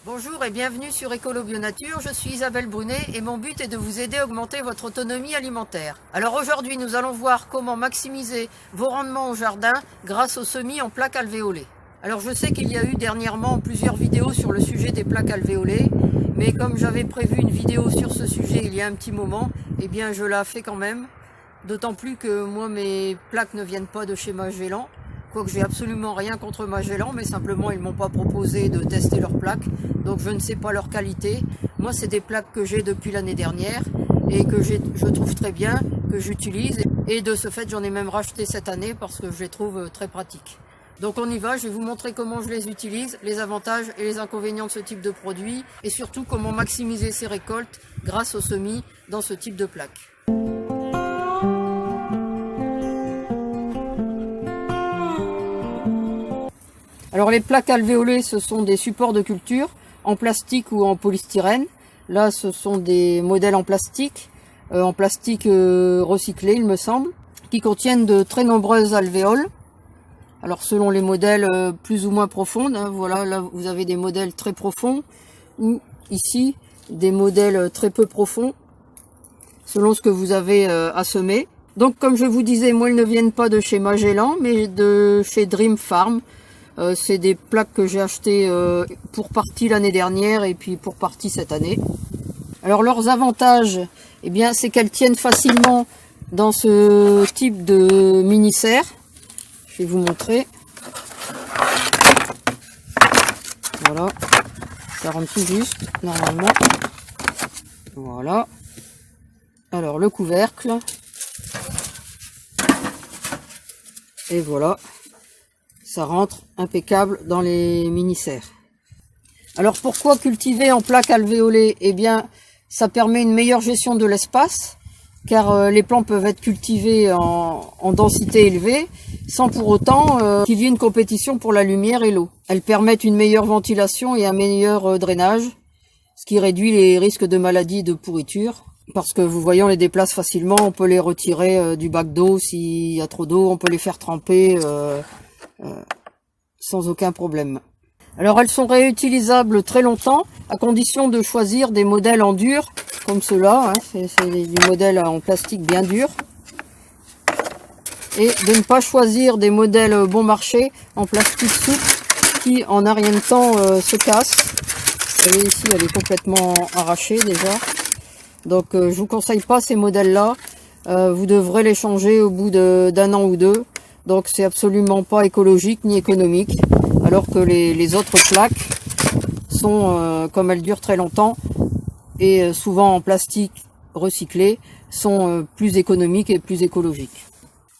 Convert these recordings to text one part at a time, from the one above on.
Bonjour et bienvenue sur Écolo Bio Nature, je suis Isabelle Brunet et mon but est de vous aider à augmenter votre autonomie alimentaire. Alors aujourd'hui nous allons voir comment maximiser vos rendements au jardin grâce aux semis en plaques alvéolées. Alors je sais qu'il y a eu dernièrement plusieurs vidéos sur le sujet des plaques alvéolées, mais comme j'avais prévu une vidéo sur ce sujet il y a un petit moment, eh bien je la fais quand même. D'autant plus que moi mes plaques ne viennent pas de chez Magellan. Quoique j'ai absolument rien contre Magellan, mais simplement ils m'ont pas proposé de tester leurs plaques, donc je ne sais pas leur qualité. Moi c'est des plaques que j'ai depuis l'année dernière et que je trouve très bien, que j'utilise, et de ce fait j'en ai même racheté cette année parce que je les trouve très pratiques. Donc on y va, je vais vous montrer comment je les utilise, les avantages et les inconvénients de ce type de produit, et surtout comment maximiser ses récoltes grâce aux semis dans ce type de plaques. Alors les plaques alvéolées, ce sont des supports de culture en plastique ou en polystyrène. Là, ce sont des modèles en plastique recyclé, il me semble, qui contiennent de très nombreuses alvéoles. Alors selon les modèles plus ou moins profondes, hein, voilà, là vous avez des modèles très profonds, ou ici des modèles très peu profonds, selon ce que vous avez à semer. Donc comme je vous disais, moi ils ne viennent pas de chez Magellan, mais de chez Dream Farm. C'est des plaques que j'ai achetées pour partie l'année dernière et puis pour partie cette année. Alors leurs avantages, eh bien, c'est qu'elles tiennent facilement dans ce type de mini-serre. Je vais vous montrer. Voilà, ça rentre tout juste normalement. Voilà. Alors le couvercle. Et voilà. Ça rentre impeccable dans les mini-serres. Alors pourquoi cultiver en plaques alvéolées? Eh bien, ça permet une meilleure gestion de l'espace, car les plants peuvent être cultivés en densité élevée, sans pour autant qu'il y ait une compétition pour la lumière et l'eau. Elles permettent une meilleure ventilation et un meilleur drainage, ce qui réduit les risques de maladies et de pourriture. Parce que vous voyez, on les déplace facilement, on peut les retirer du bac d'eau s'il y a trop d'eau, on peut les faire tremper sans aucun problème. Alors elles sont réutilisables très longtemps, à condition de choisir des modèles en dur, comme ceux-là, hein, c'est du modèle en plastique bien dur, et de ne pas choisir des modèles bon marché en plastique souple, qui en un rien de temps se cassent. Vous voyez ici, elle est complètement arrachée déjà. Donc je vous conseille pas ces modèles-là, vous devrez les changer au bout d'un an ou deux. Donc c'est absolument pas écologique ni économique, alors que les autres plaques sont, comme elles durent très longtemps, et souvent en plastique recyclé, sont plus économiques et plus écologiques.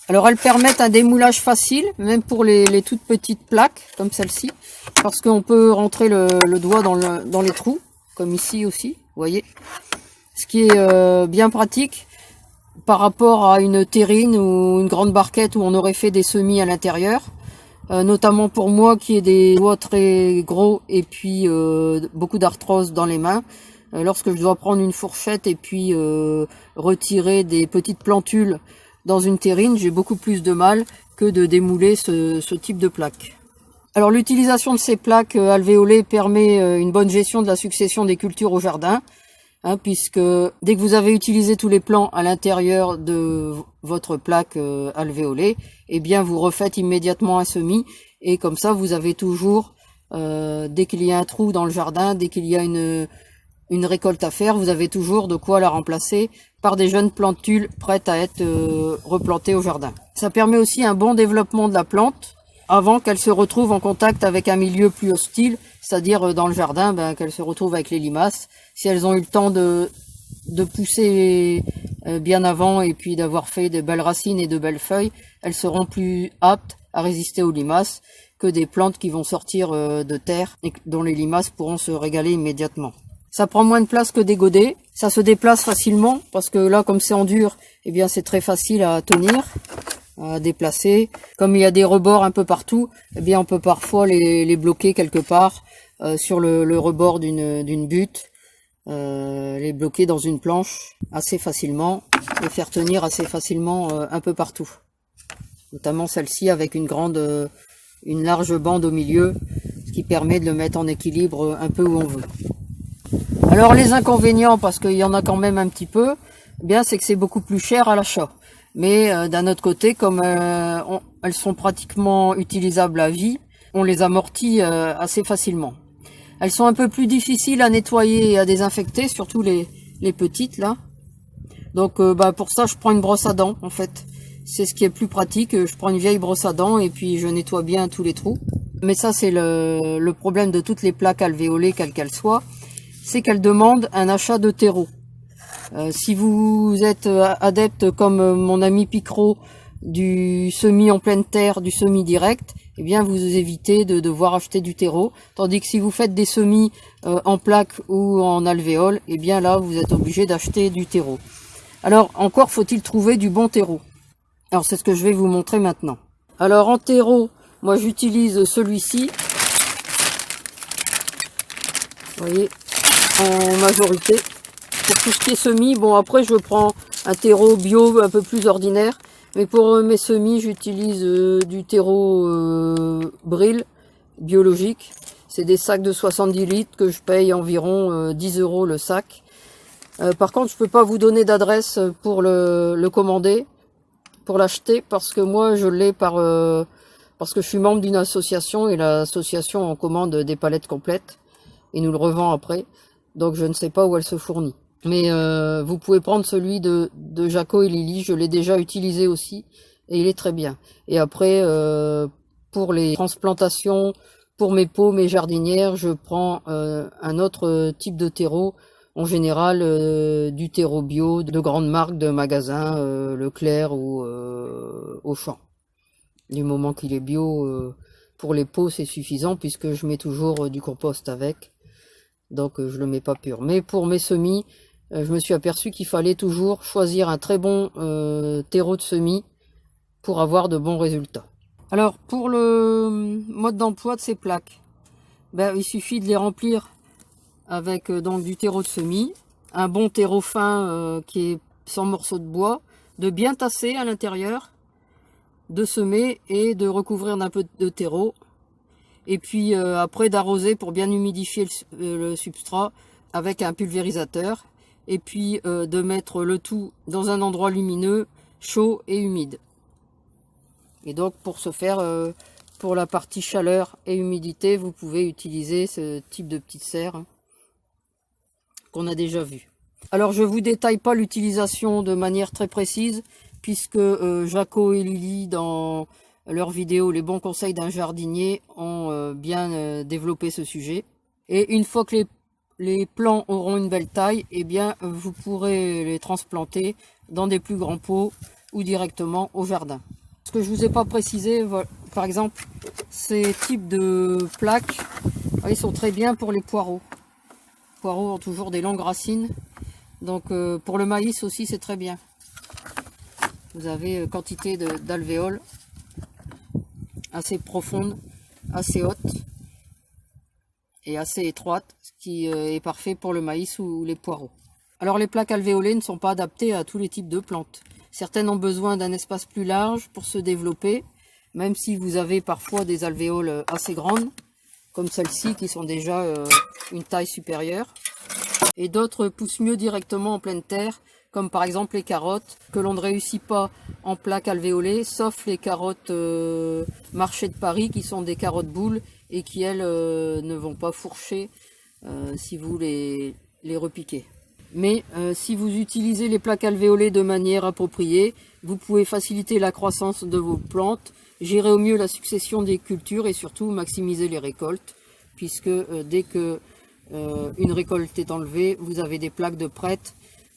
Alors elles permettent un démoulage facile, même pour les toutes petites plaques, comme celle-ci, parce qu'on peut rentrer le doigt dans les trous, comme ici aussi, vous voyez. Ce qui est bien pratique par rapport à une terrine ou une grande barquette où on aurait fait des semis à l'intérieur, notamment pour moi qui ai des doigts très gros et puis beaucoup d'arthrose dans les mains. Lorsque je dois prendre une fourchette et puis retirer des petites plantules dans une terrine, j'ai beaucoup plus de mal que de démouler ce type de plaque. Alors l'utilisation de ces plaques alvéolées permet une bonne gestion de la succession des cultures au jardin. Hein, puisque dès que vous avez utilisé tous les plants à l'intérieur de votre plaque alvéolée, eh bien vous refaites immédiatement un semis, et comme ça vous avez toujours, dès qu'il y a un trou dans le jardin, dès qu'il y a une récolte à faire, vous avez toujours de quoi la remplacer par des jeunes plantules prêtes à être replantées au jardin. Ça permet aussi un bon développement de la plante avant qu'elle se retrouve en contact avec un milieu plus hostile, c'est-à-dire dans le jardin, qu'elles se retrouvent avec les limaces. Si elles ont eu le temps de pousser bien avant et puis d'avoir fait de belles racines et de belles feuilles, elles seront plus aptes à résister aux limaces que des plantes qui vont sortir de terre et dont les limaces pourront se régaler immédiatement. Ça prend moins de place que des godets, ça se déplace facilement parce que là, comme c'est en dur, eh bien c'est très facile à tenir, à déplacer. Comme il y a des rebords un peu partout, eh bien on peut parfois les bloquer quelque part sur le rebord d'une butte, les bloquer dans une planche assez facilement, les faire tenir assez facilement un peu partout. Notamment celle-ci avec une large bande au milieu, qui permet de le mettre en équilibre un peu où on veut. Alors les inconvénients, parce qu'il y en a quand même un petit peu, eh bien c'est que c'est beaucoup plus cher à l'achat. Mais d'un autre côté, comme elles sont pratiquement utilisables à vie, on les amortit assez facilement. Elles sont un peu plus difficiles à nettoyer et à désinfecter, surtout les petites là. Donc pour ça, je prends une brosse à dents en fait. C'est ce qui est plus pratique. Je prends une vieille brosse à dents et puis je nettoie bien tous les trous. Mais ça, c'est le problème de toutes les plaques alvéolées, quelles qu'elles soient, c'est qu'elles demandent un achat de terreau. Si vous êtes adepte comme mon ami Picro du semis en pleine terre, du semis direct, eh bien vous évitez de devoir acheter du terreau. Tandis que si vous faites des semis en plaque ou en alvéole, eh bien là vous êtes obligé d'acheter du terreau. Alors encore faut-il trouver du bon terreau. Alors c'est ce que je vais vous montrer maintenant. Alors en terreau, moi j'utilise celui-ci. Vous voyez, en majorité. Pour tout ce qui est semis, bon après je prends un terreau bio un peu plus ordinaire, mais pour mes semis j'utilise du terreau Bril biologique. C'est des sacs de 70 litres que je paye environ 10 € le sac. Par contre je peux pas vous donner d'adresse pour le commander, pour l'acheter, parce que moi je l'ai parce que je suis membre d'une association et l'association en commande des palettes complètes et nous le revend après, donc je ne sais pas où elle se fournit. Mais vous pouvez prendre celui de Jaco et Lily, je l'ai déjà utilisé aussi, et il est très bien. Et après, pour les transplantations, pour mes pots, mes jardinières, je prends un autre type de terreau, en général du terreau bio, de grandes marques de magasins, Leclerc ou Auchan. Du moment qu'il est bio, pour les pots c'est suffisant, puisque je mets toujours du compost avec, donc je le mets pas pur. Mais pour mes semis, je me suis aperçu qu'il fallait toujours choisir un très bon terreau de semis pour avoir de bons résultats. Alors pour le mode d'emploi de ces plaques, il suffit de les remplir avec donc du terreau de semis, un bon terreau fin qui est sans morceaux de bois, de bien tasser à l'intérieur, de semer et de recouvrir d'un peu de terreau, et puis après d'arroser pour bien humidifier le substrat avec un pulvérisateur. Et puis de mettre le tout dans un endroit lumineux, chaud et humide. Et donc pour ce faire, pour la partie chaleur et humidité, vous pouvez utiliser ce type de petite serre qu'on a déjà vu. Alors je vous détaille pas l'utilisation de manière très précise, puisque Jaco et Lily, dans leur vidéo Les bons conseils d'un jardinier, ont bien développé ce sujet. Et une fois que les plants auront une belle taille, eh bien vous pourrez les transplanter dans des plus grands pots ou directement au jardin. Ce que je vous ai pas précisé, par exemple, ces types de plaques, ils sont très bien pour les poireaux. Les poireaux ont toujours des longues racines, donc pour le maïs aussi c'est très bien. Vous avez quantité d'alvéoles assez profondes, assez hautes et assez étroite, ce qui est parfait pour le maïs ou les poireaux. Alors les plaques alvéolées ne sont pas adaptées à tous les types de plantes. Certaines ont besoin d'un espace plus large pour se développer, même si vous avez parfois des alvéoles assez grandes, comme celles-ci qui sont déjà une taille supérieure. Et d'autres poussent mieux directement en pleine terre, comme par exemple les carottes, que l'on ne réussit pas en plaques alvéolées, sauf les carottes marché de Paris, qui sont des carottes boules, et qui elles ne vont pas fourcher si vous les repiquez. Mais si vous utilisez les plaques alvéolées de manière appropriée, vous pouvez faciliter la croissance de vos plantes, gérer au mieux la succession des cultures et surtout maximiser les récoltes, puisque dès que une récolte est enlevée, vous avez des plaques de prêtes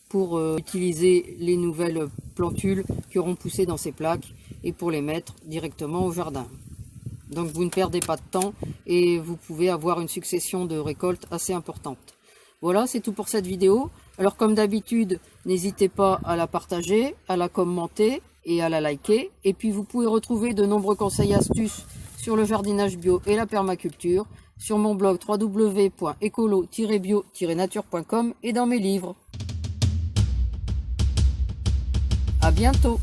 pour utiliser les nouvelles plantules qui auront poussé dans ces plaques et pour les mettre directement au jardin. Donc vous ne perdez pas de temps et vous pouvez avoir une succession de récoltes assez importante. Voilà, c'est tout pour cette vidéo. Alors comme d'habitude, n'hésitez pas à la partager, à la commenter et à la liker. Et puis vous pouvez retrouver de nombreux conseils et astuces sur le jardinage bio et la permaculture sur mon blog www.ecolo-bio-nature.com et dans mes livres. À bientôt!